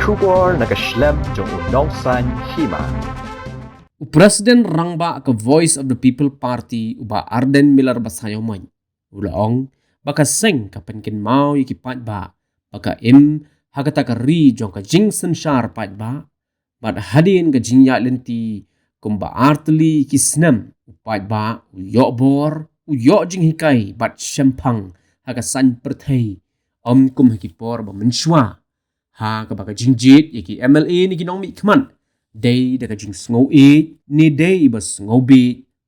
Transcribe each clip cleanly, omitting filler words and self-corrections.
Shubor nakaslem jong unongsan hima. Presiden rangba ke Voice of the People Party uba Arden Miller basayo man. Ulaong baka seng ka penkin mau yiki pat ba. Baka hagata ka ri jong ka jingsen shar pat ba. Bat hadin ka jinya lenti kumba artli kisnem pat ba uyok bor uyok jing hikai bat shempang haga san perthai kum hikipor ba menshwa. Ha ka baka jingjit yiki MLA ni ginong mi kman. Day daga jing sngow ni day bas sngow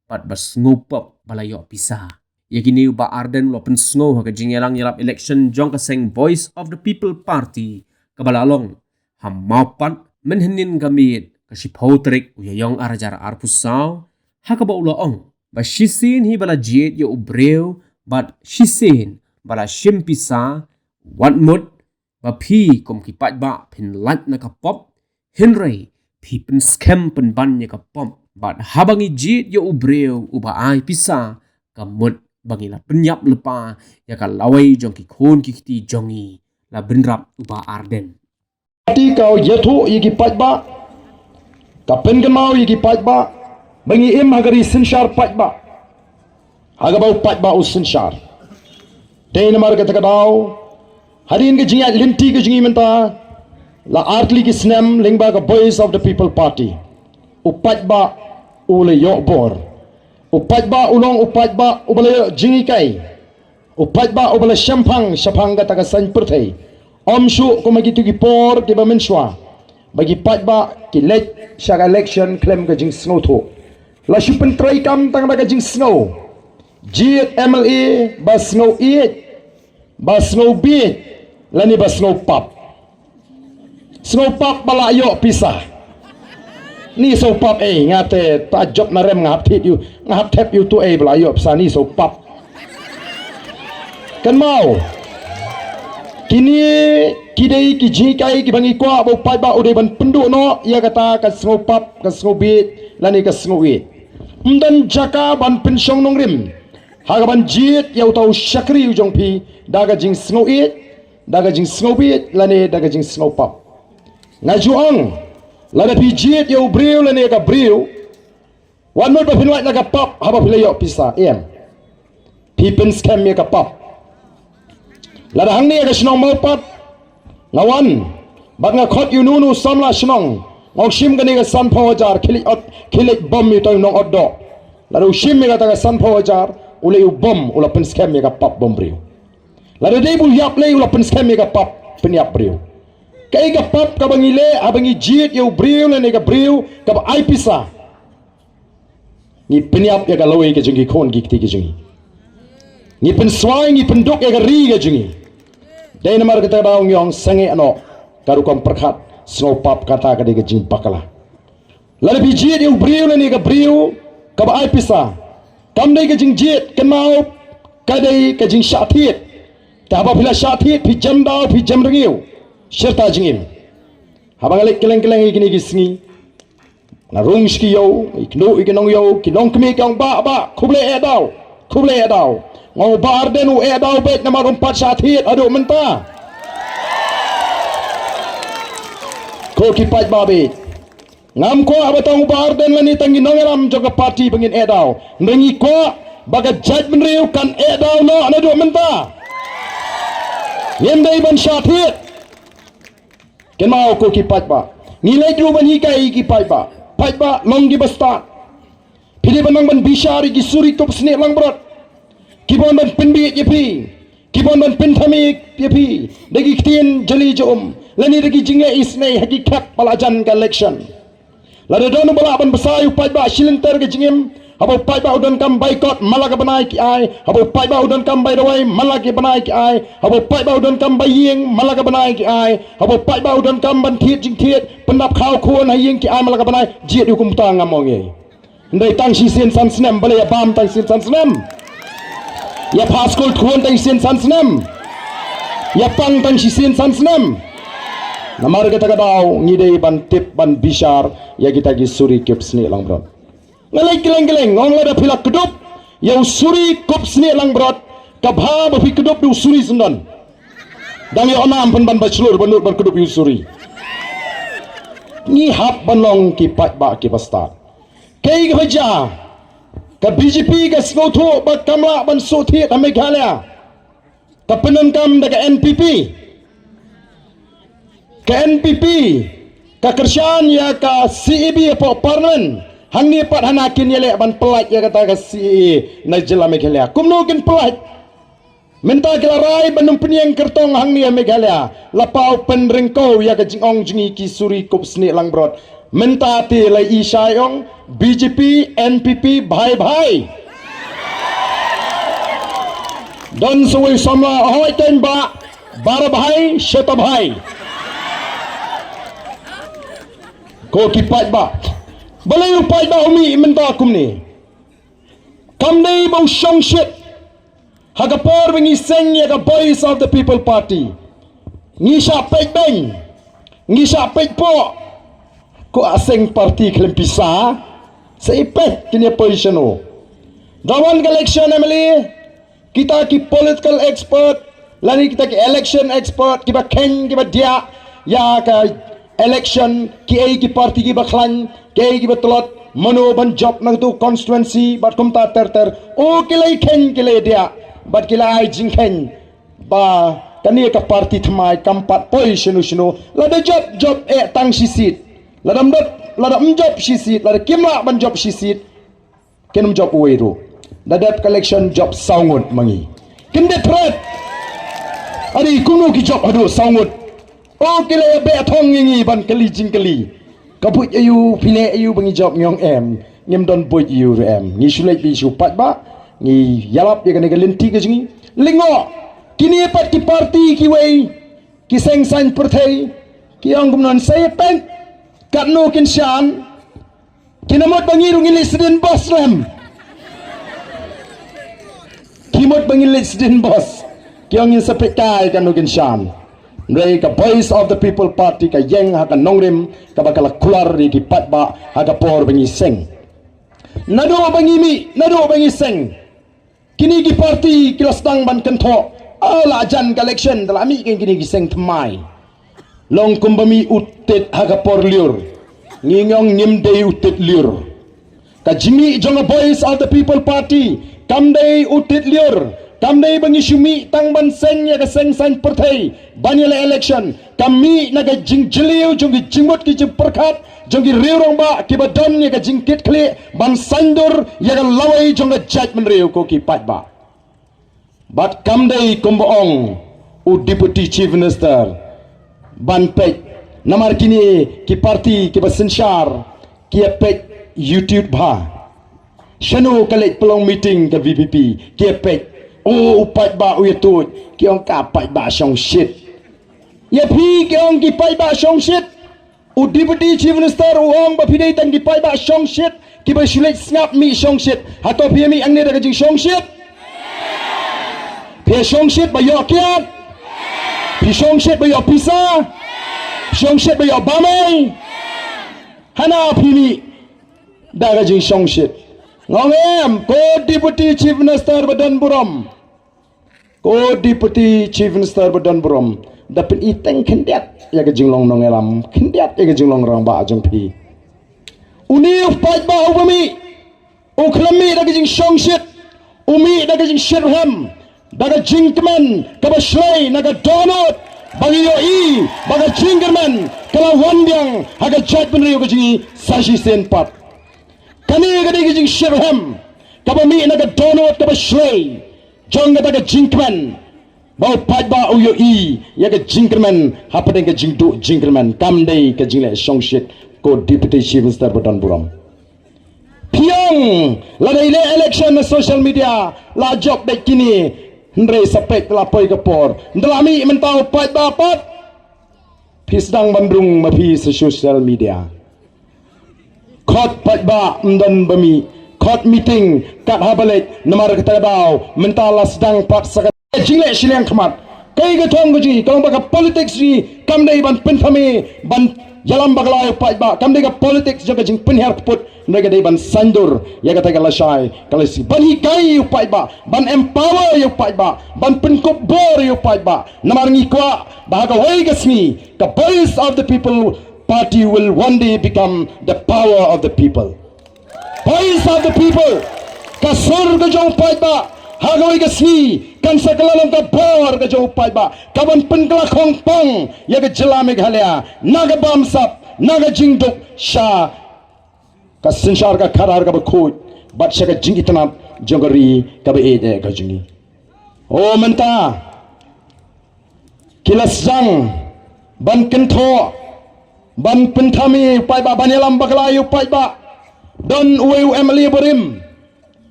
pat bas sngow pop balayo pisa. Yakini ba Arden lopen sngow haga jing yalang yalap election jong kaseng Voice of the People Party kabalalong hamapan menhenin gamit kasipotrik uyayong arajar arpusaw hakaba ulaong ba shisin hi bala jiet yo ubreu bat shisin bala shimpisa watmut ba pi kom kipat ba pinlat na kapop Henry pi pen scam pen ban nya kapop bat habangi jit yo ubreu uba ai pisa kamut bangila penyap lepa ya kalawai jong ki khon ki ti jongi la benrap uba Arden ti kau yathu yiki patba kapen gemau yiki patba bangi im hagari sinshar patba hagabau patba us sinshar tein mar ka takadau harin ke jingat linti ke jingi menta la artli ki snem lingba ka Voice of the People Party upatba ule yokbor upatba ulong upatba ubale jingi kai upatba ubale shampang ka taka san perthai omshu ko magitu ki por ki bamenswa bagi patba ki lek shaga election claim ka jing snow tho la shupen trai kam tang ka jing snow jiet MLA ba snow ba snow lani ba snow pop bala yo pisah ni so pop ngate ta job na rem ngap tap you to bala yo pisah ni so pop kan mau kini kidai ki jikai ki bangi kwa bo pai ba ude ban pendu no ya kata ka snow pop ka snow lani ka snow mdan jaka ban pensyong nong rim haga ban jit ya utau syakri ujong pi daga jing snow daga jing snow lani daga jing snow pop ngajuang lada pi jit ya ubreu lani ka breu wan mo ba pinwat na ka pop haba pilayo pisa pi pen scam ya ka pop lada hang ni ka sinong mau pat ngawan bat nga khot yu nunu samla sinong ngok shim gani ka san phawajar khilik bom yu toy nong oddo lada shim me ka ta ka san phawajar ule yu bom ula pen scam ya ka pop bom breu lada dei bul yap le ula pen scam ya ka pop pen yap breu kai ka pop ka bangile abangi jit yu breu le ne ka breu ka ba ai pisa ni pen yap ya ka lawe ka jingi khon gi ti ki jingi ni pen swai ni pen dok ya ka ri ka jingi dai namar kita daung yong sange ano karu kom perkhat snow pop kata ka de ka jing pakala lalu bijit yu breu le ne ka breu ka ba ai pisa kam dai ka jing jit kan mau ka dai ka jing shathit ta ba phila shathit phi jam dau phi jam rengiu serta jingim habang alek keleng-keleng ikini gisngi na rung ski yo ikno ikinong yo kinong kmi kang ba khuble edau ngau ba Arden u edau bet na marum pat shathit adu menta ko kipat babe ngam ko abatong ba Arden lani tangi nongeram joga party bangin edau ndengi ko baga judgment riu kan edau no adu menta yendai ban shathit ken mau ko kipat ba nilai dru ban hikai kipat ba long gi basta pili banang ban bishari gi suri top sne lang brot kibon ban pinbi yepi kibon ban pinthami yepi dagi ktien jali jom lani dagi jinge isne hakikat palajan ka election lada don bala ban basayu pat ba shilenter ge jingem habo pai ba udon kam boycott malaga banai ki ai habo pai ba udon kam bai dawai malaga banai ki ai habo pai ba udon kam bai yeng malaga banai ki ai habo pai ba udon kam ban thiet jing thiet pendap khaw khon hayeng ki ai malaga banai jiet hukum ta ngamonge ndai tang si sen san snem bale ya bam tang sin san snem ya paskol khon tang sin san snem ya pang tang si sen san snem namar kita kadau ngidei ban tip ban bishar ya kita gi suri kep sni lang bro ngalai keleng-keleng ngong lada pilak kedup yang suri kop sini lang berat kabha bafi kedup du suri sendan dan ya onam pen ban bachelor banut ban kedup yu suri Ni hap banong ki pat ba ki basta. Kay gaja ka BJP ka singotho ba kamla ban so thi ta Meghalaya. Ka penangkam daga NPP. Ka NPP ka Kershan ya ka CEB po parlimen. Hangni pat hanakin yele ban pelat ya kata ka CE na jela Meghalaya. Kumno kin pelat. Minta kelarai banung peniang kertong hang ni Meghalaya. Lapau penrengkau ya ka jingong jingi ki suri kup sni lang brot. Minta ti lai Ishayong BJP NPP bhai. Don suwi samla ahoy ten ba bara bhai sheta bhai. Ko kipat ba. Balai upai ba umi minta kum ni. Kam nei bau shong shit. Hagapor wingi seng ya the voice of the people party. Ngisha pek beng. Ngisha pek po. Ko aseng parti kelem pisa. Seipet kini position o. Dawan election emily. Kita ki political expert. Lani kita ki election expert. Kiba ken kiba dia. Ya ka election ki ai ki parti ki baklan. Ki ai ki batolot. Mano ban job nang tu constituency. Bat kumta ter. O kilai ken kilai dia. Bat kila ai jingken ba kani ka parti thamai kampat poi shinu lada job tang sisit ladam job sisit lada kimla ban job sisit kenum job weiru dadat collection job saungut mangi kinde threat ari kunu ki job adu saungut o kila be thong ngi ban kali jingkali kaput ayu pile ayu bangi job nyong em ngem don boy yu em ngi sulai bi su pat ba ni yalap ya kena lenti ke jingi lingo kini pat ki parti ki wei ki seng san perthai ki ang gumnon saya pen kat no kin shan kinamot bangirung ilisdin boss lam kimot bangilisdin boss ki ang in sapekai kan no kin shan Ndai ka voice of the people party ka yeng ha ka nongrim ka bakal keluar di ki patba ha ka por bangi seng nado bangi seng kini ki parti kilastang ban kentho ala jan collection dalami kini giseng tmai long kumbami utet hagapor liur ngingong nimdei utet liur ka jimi jonga voice of the people party kamdei utet liur kamdei bangi shumi tang ban seng ya ka seng san perthai banyala election kami naga jingjeliu jongi jimot ki perkhat jongi riurong ba ki badon ya ka jingkit kle ban sandur ya ka lawai jonga judgment riu ko ki pat ba but kamdei komboong u deputy chief minister ban pek namar kini ki parti ki basenshar ki pek YouTube ba shanu kale pelong meeting ka VPP ki pek o upat ba u yatut ki ong ka pat ba shong shit ya phi ki ong ki pat ba shong shit u deputy chief minister u ong ba phidei tan ki pat ba shong shit ki ba shulet snap mi shong shit hato phi mi ang ne da jing shong shit phi shong shit ba yo kiat phi shong shit ba yo pisa shong shit ba yo bamai hana phi mi da jing shong shit ngong em ko deputy chief minister badan buram ko deputy chief minister badan buram dapat iteng kendiat ya ke jinglong nong elam kendiat ya ke jinglong rang ba jong pi uni fight ba ubami uklami da ke jing shong shit umi da ke jing shirham da ke jingman ka ba shlai na ka donut bagi yo i baga jingman kala wandyang ha ka chat ben yo ke jing sashi sen pat kani gadi gijing shirham kabami na ga donut ka bashlay jong ga ga jinkman bau pat ba uyo i ya ga jinkman hapadeng ga jingdu jinkman kamdei ka jingle song shit ko deputy chief minister badan buram piang la ile election na social media la job de kini ndre sapek la poi ka por ndalami mentau pat ba pat pisdang bandung mapi sa social media khot pat ba mdan bami khot meeting kat habalek namar katadaw mentala sedang pat sakat jingle silang khamat kai ga thong ji kalong ba politics ji kamdei ban penthame ban jalam baglay pat ba kamdei ga politics jaga jing penher put naga dei ban sandur ya ga tagala shai kalasi ban hi kai pat ba ban empower yu pat ba ban penkup bor yu pat ba namar ngi kwa ba ga wai gasmi the voice of the people party will one day become the power of the people. Voice of the people. Kasur ka jong pai ba. Hagawai ka si. Kan sakalalang ka bor ka jong pai ba. Kaban penkala kong pong. Ya ka jelamig halya. Naga bamsap. Naga jingduk. Sya. Kasinsyar ka karar ka bakut. Bat siya ka jingitanap. Jongari ka ba ede ka jingi. Oh menta. Kilas jang. Ban kentho. Ban pentami pai ba. Ban yalam bakalayu pai ba. Don uwe emily berim.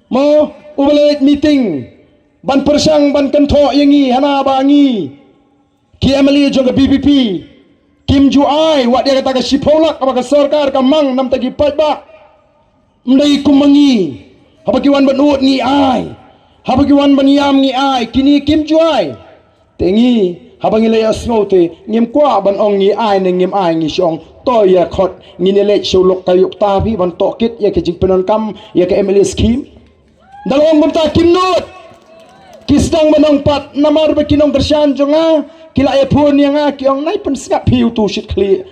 Mo ubalit meeting. Ban persang ban kentho yangi hana bangi. Ki emily juga BBP. Kim Ju Ai wat dia kata ka sipolak apa ka sarkar ka mang nam tagi pai ba. Mdai kumangi. Haba kiwan ban ut ngi ai. Haba kiwan ban yam ngi ai. Kini Kim Ju Ai. Tengi habang ilay asnote ngim kwa ban ong ngi ai ne ngim ai ngi siong to ya khot ngi ne lech sulok kayuk ta bi ban tokit ya ke jing penon kam ya ke MLA scheme dalong bumta kim not kisdang manong pat namar ba kinong kersyan jonga kila e pun yang a kiong nai pen skap piu tu shit kli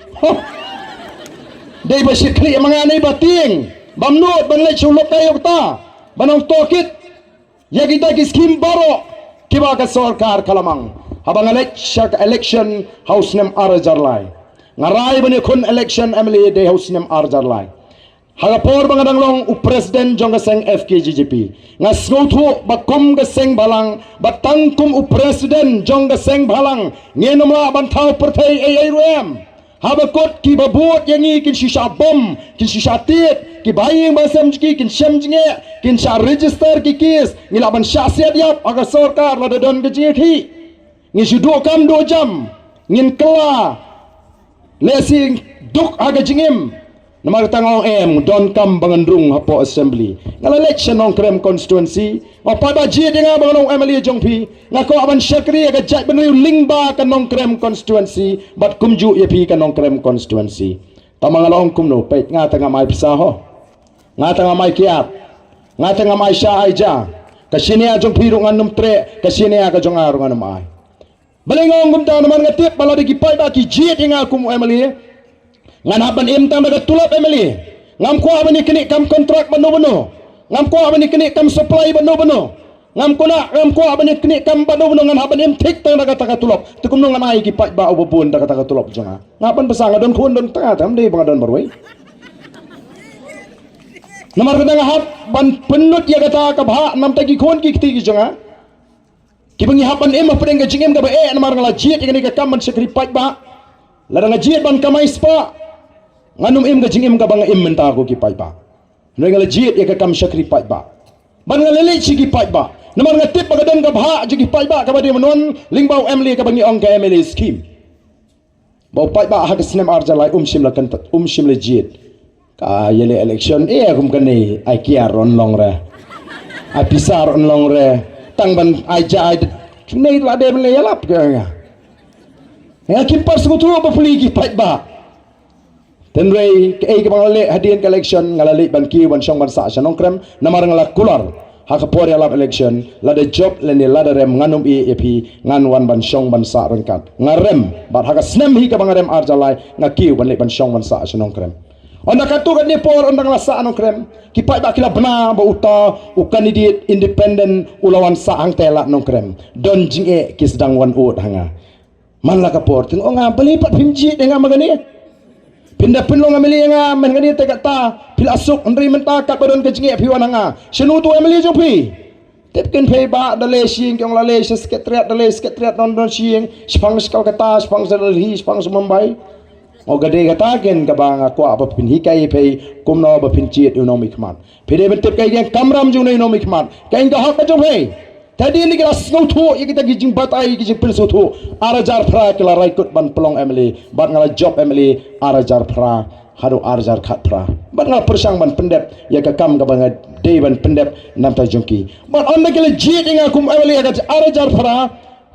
dei ba shit kli mga nai ba ting bam not ban lech sulok kayuk ta banong tokit ya kita ki scheme baro kiba ka sarkar kalamang habang election house nem arjarlai ngarai bani kun election MLA de house nem arjarlai hagapor bangadang long u president jong seng FKGGP ngasngotu bakum gaseng balang batangkum u president jong seng balang ngenomla bantau pertai ARM habakot ki babut yangi kin shisha bom kin shisha tit ki baying basam ki kin syam jinge kin sha register ki kis ngilaban syasiat yap aga sarkar la don gejeti ngi suduk kam 2 jam ngin kela lesing duk aga jingim namar tangong don kam bangendrung hapo assembly ngala election ong krem constituency apa ba ji denga bangonong MLA jongpi ngako aban syakri aga jat benriu lingba kanong krem constituency bat kumju yepi kanong krem constituency tamangalong kumno pait nga tanga mai pisaho nga tanga mai kiat nga tanga mai sya aija kasinia jongpi rungan num tre kasinia ka jong arungan num ai balingong gumta naman nga tip bala di pai ba ki jiet nga kum MLA ngan haban imtam daga tulap MLA ngam ko abani kini kam kontrak bano ngam ko abani kini kam supply bano ngam ko abani kini kam bano ngan haban im tik tang daga taka tulap tukum nang ngai ki pai ba ubun daga taka tulap jonga ngapan pasang don kun don tanga tam dei bangadon barwai namar kadang hab ban penut ya kata ka bha nam tagi kon ki kiti jonga kibangi hapan ema pedeng ka jingem ka ba namar ngala jiet ngani ka kam ban sekri pai ba ladang jiet ban kamai spa nganum im ka jingem ka bang im menta ko ki pai ba ngala jiet ya ka kam sekri pai ba ban ngala le chi ki pai ba namar ngatip ba kadang ka bha ji ki pai ba ka ba de manon lingbau MLA ka bangi ong ka MLA scheme bau pai ba ha ka sinem arjalai sim la kan sim le jiet ka yele election kum kan ni ai kiar on long re ai pisar on long re tang ban aja nei la de le yalap ke ya ki pas ko tu ba puli ki pai ba ten rei ke ke bang le hadien election ngala le ban ki ban song ban sa sanong krem namar ngala kular ha ka por yalap election la de job le ni la de rem nganum EP ngan wan ban song ban sa rengkat ngarem bat ha ka snem hi ka bang rem arjalai ngaki ban le ban song ban sa sanong krem onda katu kan ni por onda nglasa anong krem kipai ba kila bna ba uta u candidate independent ulawan sa hang tela nong krem don jinge kisdang wan ut hanga man la kapor ting onga balipat pimji dengan magani pinda pinlong ameli nga men ngani te kata pil asuk ndri menta kat badon ke jinge piwan hanga senu tu ameli jopi tepken pay ba dale sing kyong la le sekretariat non don sing spang skal kata spang hi spang mumbai o gade kata ken ka bang ko apa pin hikai pe kumno ba pin chiet economic man pede betep kai gen kamram jung economic man kain ka hak jong he tadi ni kala snow thu ye kita gijing batai gijing pil so thu arajar phra kala raikut ban pelong MLA bat ngala job MLA arajar phra haru arajar khat phra bat ngala persang ban pendep ya ka kam ka bang de ban pendep nam ta jongki bat on kala jit nga kum MLA ka arajar phra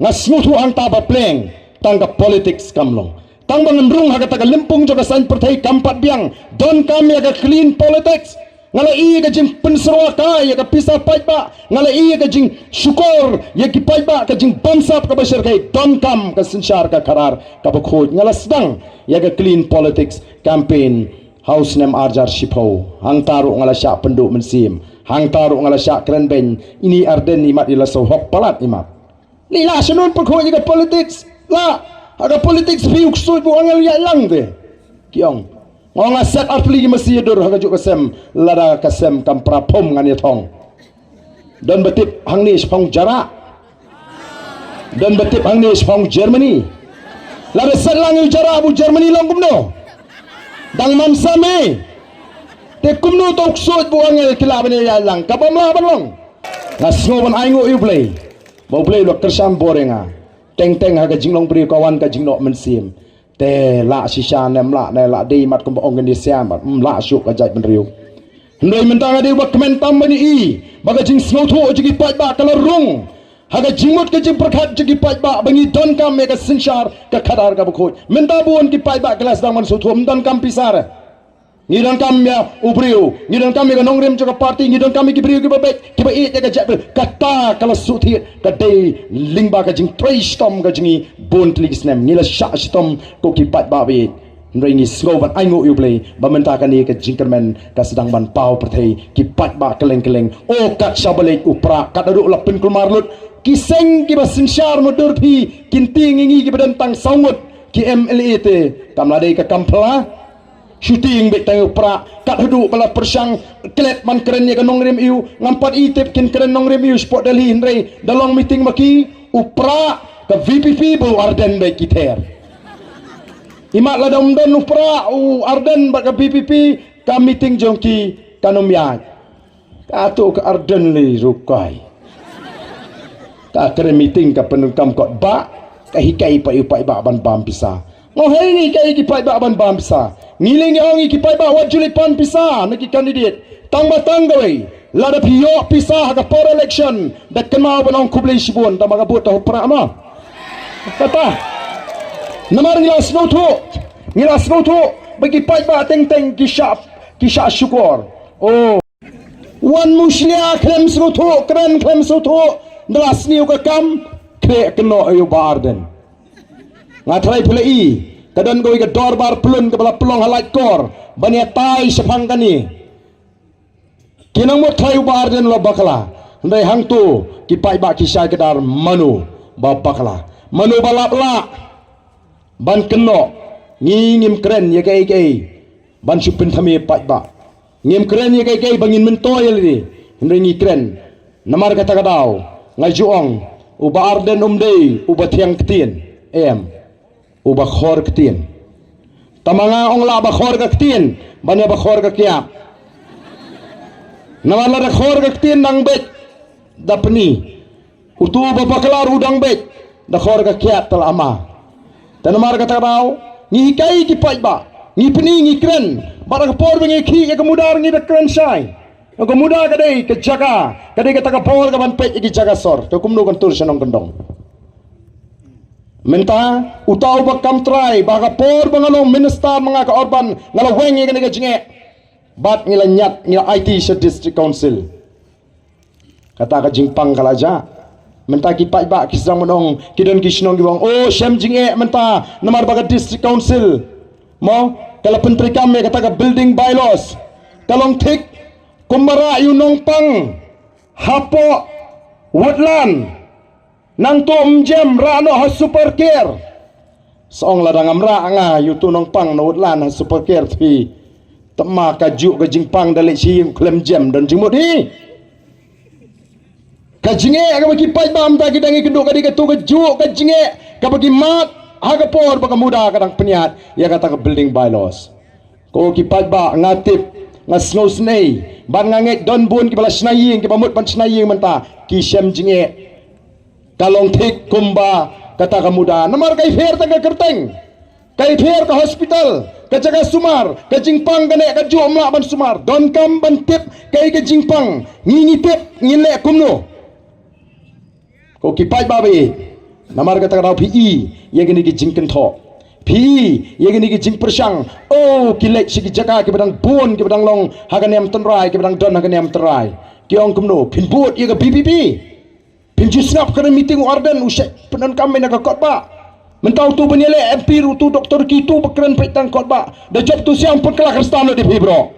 ngasnu thu ang ta ba pleng tangka politics kamlong tang bangan rung haga taga limpung juga san pertai kampat biang don kami aga clean politics ngala iya ka jing penserwaka ya ka pisah pajba ngala iya ka jing syukur ya ki pajba ka jing bamsap ka basir kai donkam ka sensyar ka karar ka bakhoj ngala sedang ya ka clean politics campaign house nem arjar shipau hang taru ngala syak penduk mensim hang taru ngala syak keren ben ini Arden imat ila so hok palat imat lila sunun bakhoj ka politics la ada politics biuk sui bu angal ya lang de kiong Ngong aset artli masih dur hagajuk kasem lada kasem kam prapom ngani thong dan betip hang ni sepong jarak dan betip hang ni sepong Germany lada selang jarak bu Germany lang kumno dang mam same te kumno tok sut bu angel kila bani ya lang kabam la balong ngasngo ban aingo you play mau play lo kersam borenga teng teng haga jinglong beri kawan ka jingno mensim te la shisha nem la ne la di mat ko organisasi mat la syuk ka jai benriu ndoi mentang ade ba kementam bani I baga jing snow tho jigi pat ba kala rung haga jingmut ke jing perkhat jigi pat ba bangi don kam me ka sinshar ka khadar ka bkhoj menta buon ki pat ba kelas dang man su thom don kam pisar ni don kam ya ubriu ni don kam ka nongrem joka party ni don kam ki briu ki ba bet ki ba I ka jai kata kala su thi ka dei lingba ka jing trace tom ka jingi bon tlis nem ni la sha stom ko ki pat ba be nrai ni sngoban aingo you play ba menta ka ni ka jingkermen ka sedang ban pau perthei ki pat ba keleng-keleng o kat sabale upra kat adu lapin kulmarlut ki seng ki ba sinshar mudur phi kinting ngi ki badan tang saungut ki MLA te kamla dei ka kampla shooting bet tayo pra kat hudu bala persang klet man keren ya kanong rem iu ngampat itip kin keren nong rem iu sport Delhi hindray dalong meeting maki upra ka VPP bu Arden be kiter imat la dom don upra u Arden ba ka VPP ka meeting jongki kanomya kato ka Arden li rukai ka keren meeting ka penukam kot ba ka hikai pa iu pa iba ban bam pisa ngohai ni kai ki pa iba ban bam pisa ngiling yang ikipai ba wajulipan pisa naki candidate tang batang gawai lada piyo pisa haga por election dak kenal banong kublai sibun ta maga buat pra ma kata namar ngilas no tu bagi pai ba teng teng kisha syukur oh wan muslia krem sutu keren krem sutu ndas niu ka kam kre keno ayo ba Arden ngatrai pulai kadan goi ka dorbar pelun ke bala pelong halai kor bani tai sepang kani kinang mo thai bar den lo bakala ndai hang tu ki pai ba ki sai kedar manu ba bakala manu balap la ban keno ngim keren ye kai ban supin thami pai ba ngim keren ye kai bangin mentoy li ndai ngi keren namar kata kadau ngai juong uba Arden umdei uba tiang ketien uba khor ketien tamanga ong la ba khor ka ketien banya ba khor ka kya nawala ra khor ka ketien nang bet dapni utu ba baklar udang bet da khor ka kya tal ama tanamar kata bau ngi kai ki pai ba ngi pni ngi kren bara ka por ngi khi ya ka mudar ngi da kren sai ka muda ka dei ka jaga ka dei ka ta ka por ka ban pet ki jaga sor to kumno kan tur sanong kendong menta utau bakam try baga por bangalong minister mga ka Orban ngala wengi ka jinge bat ngila nyat ngila IT sa district council kata ka jingpang kalaja menta ki pai ba kisang monong kidon kisnong giwang oh shem jinge menta namar baga district council mo kala pentri kami kata ka building bylaws kalong thik kumbara yunong pang hapo woodland nang to mjem rano ha super care song ladang amra anga yutu nong pang no woodland ha super care thi tama ka ju ka jingpang dalik si klem jem dan jimut hi ka jinge ka bagi pai bam ta kidangi keduk ka dikatu ka ju ka jinge ka bagi mat ha ka por baka muda ka dang peniat ya kata ka building bylaws ko ki pai ba ngatip ngasno snei ban nganget don bun ki bala snaying ki pamut pan snaying menta ki sem jinge kalong thik kumba kata ka muda namar kai fair ta ka kerteng kai fair ka hospital ka jaga sumar ka jingpang ka ne ka ju amla ban sumar don kam ban tip kai ka jingpang ngi tip ngi le kumno ko ki pai ba be namar kata ka pi ye gini ki jingken tho PE ya gini ki jing persang oh kilek si ki jaka ki badang bon ki badang long hagan yam tenrai ki badang don hagan yam tenrai ki ong kumno pin buat ya ka BPP pin jisnap kana meeting warden usai penan kami nak khotbah mentau tu benyele MP tu doktor kitu bekeren petang khotbah da job tu siang pun kelah kristan di bro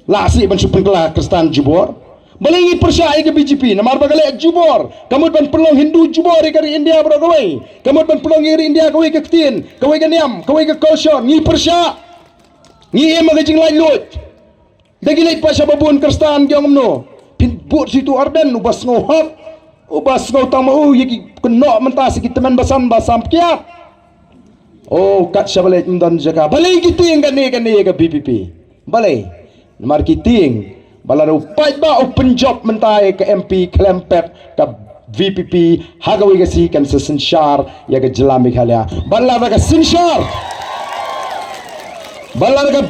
la si ban supun kelah kristan jubor Balingi persyai ke BJP namar bagale jubor kamu ban pelong Hindu jubor ke India bro kawai kamu ban pelong ke India kawai ke Ketin kawai ke Niam kawai ke Kolsyon ngi persya ngi em ke jing lai lut dagi lai pasha babun kristan gyong no pin but situ arden ubas ngohak ubas ngau tang mau yiki keno mentas ki teman basan basam kiat oh kat syabale ndon jaga balai kiting kan ni ke BPP balai namar kiting Balaro pai ba open job mentai ke MP Klempet ke VPP hagawi ke si kan sesensar ya ke jelami khalia balaro ke sensar balaro ke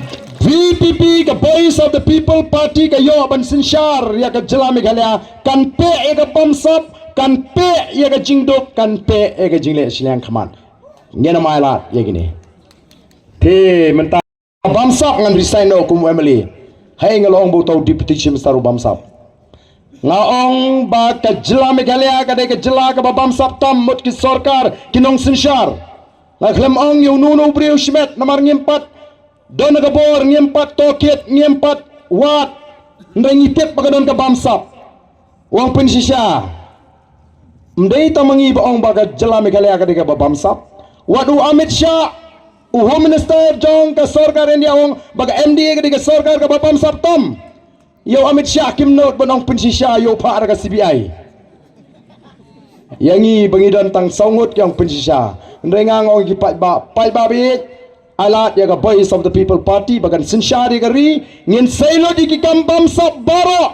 VPP ke Voice of the People Party ke yo ban sensar ya ke jelami khalia kan pe ya ke bamsap kan pe ya ke jingdok kan pe ya ke jingle silang khaman ngena mailat ya gini te mentai bamsap ngan resign no kum Emily hai ngalong butau deputy chief minister bamsap ngaong ba ka jela Meghalaya ka de ka jela ka bamsap tam mut ki sarkar kinong sensar ngaklam ong yung nuno breu shmet namar ngimpat don ka bor ngimpat tokit ngimpat wat ndangitep pagadon ka bamsap wang pensisya mdei tamangi ba ong ba ka jela Meghalaya ka de ka bamsap wadu Amit Shah Home Minister jong ka sarkar India ong baga MDA ka sarkar ka bapam saptam yo Amit Shah kim note banong pensisya yo pa ka CBI yangi bangidan tang saungut yang pensisya ndengang ong ki pai ba bi alat ya ka Voice of the People Party bagan sensyari kari ngin sailo di ki kambam sap baro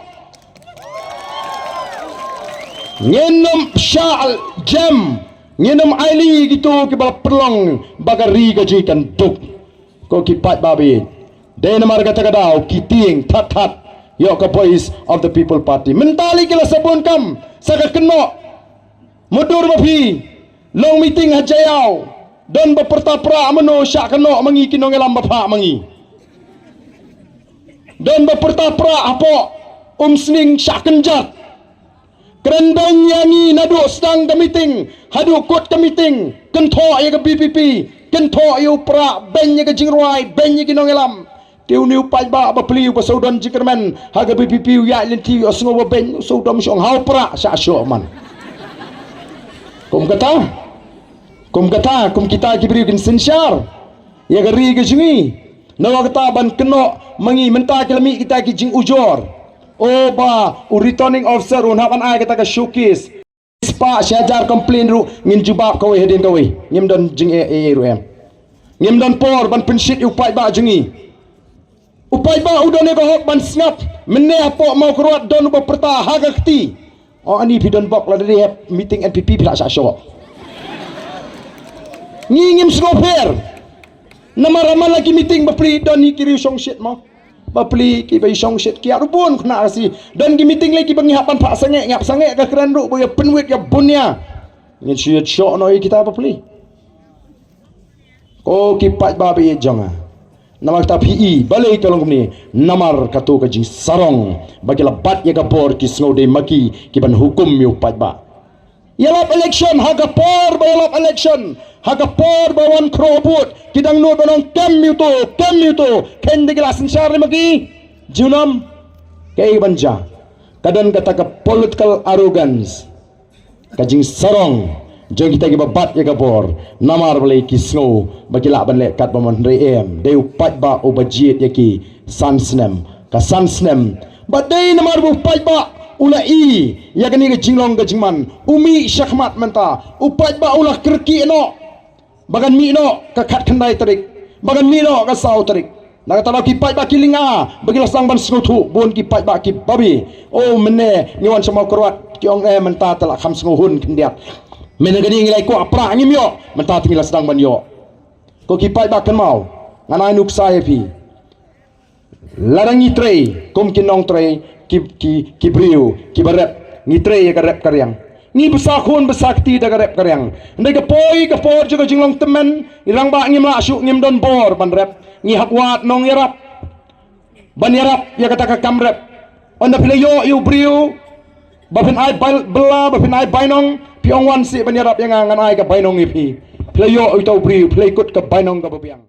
ngenom Shah jam ngenam aili gitu ke bala perlong bagari gajikan duk ko kipat babi de namar kata kadau kiting that yo ka Voice of the People Party mentali kila sabun kam saka keno mudur bapi long meeting hajayau don bepertapra amano syak keno mangi kinong elam bapa mangi don bepertapra apo sning syak kenjat kerendang yangi nadu sedang ke meeting hadu kot ke meeting kentho ya ke BPP kentho ya pra ben ya ke jingruai ben ya ke nongelam tiu niu pai ba ba pliu ba saudan jikermen ha ke BPP ya lenti asngo ba ben saudam syong hau pra sya syo man kum kata kum kita ki beri kin sensyar ya ke ri ke jingi nawa kata ban keno mangi menta kelami kita ki jing ujor oh ba returning officer un hapan ai kata ka showcase spa syajar komplain ru ngin jubab kau hedin kau ngim don jing ru em ngim don por ban pensit upai ba jingi upai ba udon ko hok ban snap menne apo mau keruat don ba perta haga kti oh ani bidon bok la dari meeting NPP pila sa show ngim snoper namaraman lagi meeting ba pri don ni kiri song shit mau bapli ki bai song shit ki arubun kena asi dan ki meeting lagi bangi hapan pak sange ngap sange ka keran ru boya penwit ya bunya ngin shit shot no kita bapli ko ki pat babi jonga namar ta PE balai kalong ni namar katu ka jing sarong bagi labat ya ka bor ki snow de maki ki ban hukum yu pat ba yalap election haga por ba yalap election haga por ba wan krobut kidang no banong kem yuto ken de glasen syar magi junam kay banja kadan kata ka political arrogance kajing sarong jeng kita gibabat ya gabor namar balai kisno bagila banle kat bamon reem de upat ba obajit yaki sansnem ka sansnem badai namar bu upat ba ulai ya kani ke jinglong ke jingman umi syakmat menta upat ba ulah kerki no bagan mi no ka khat khandai tarik bagan mi no ka sau tarik nak talo ki pai ba kilinga bagila sang ban snutu bon ki pai ba ki babi oh menne niwan sama korwat ki ong menta tala kham snuhun kendiat menne gani ngilai ko apra ngim yo menta tingila sedang ban yo ko ki pai ba kan mau ngana nuk sai pi larangi trei kom kinong trei ki briu ki barep ngitre ya ka rep karyang Ni besar khun besar keti dah rep karyang. Ndai ke por juga jinglong temen. Irang ba ngim la syuk ngim don bor ban rep. Ni hakwat nong yarap. Ban yarap ya kata ka kam rep. Onda pilayo yu briu. Bapin ai bela bapin ai bainong piong wan si ban yarap yang ngan ai ka bainong ipi. Pilayo utau briu pilay ikut ke bainong ka babiang.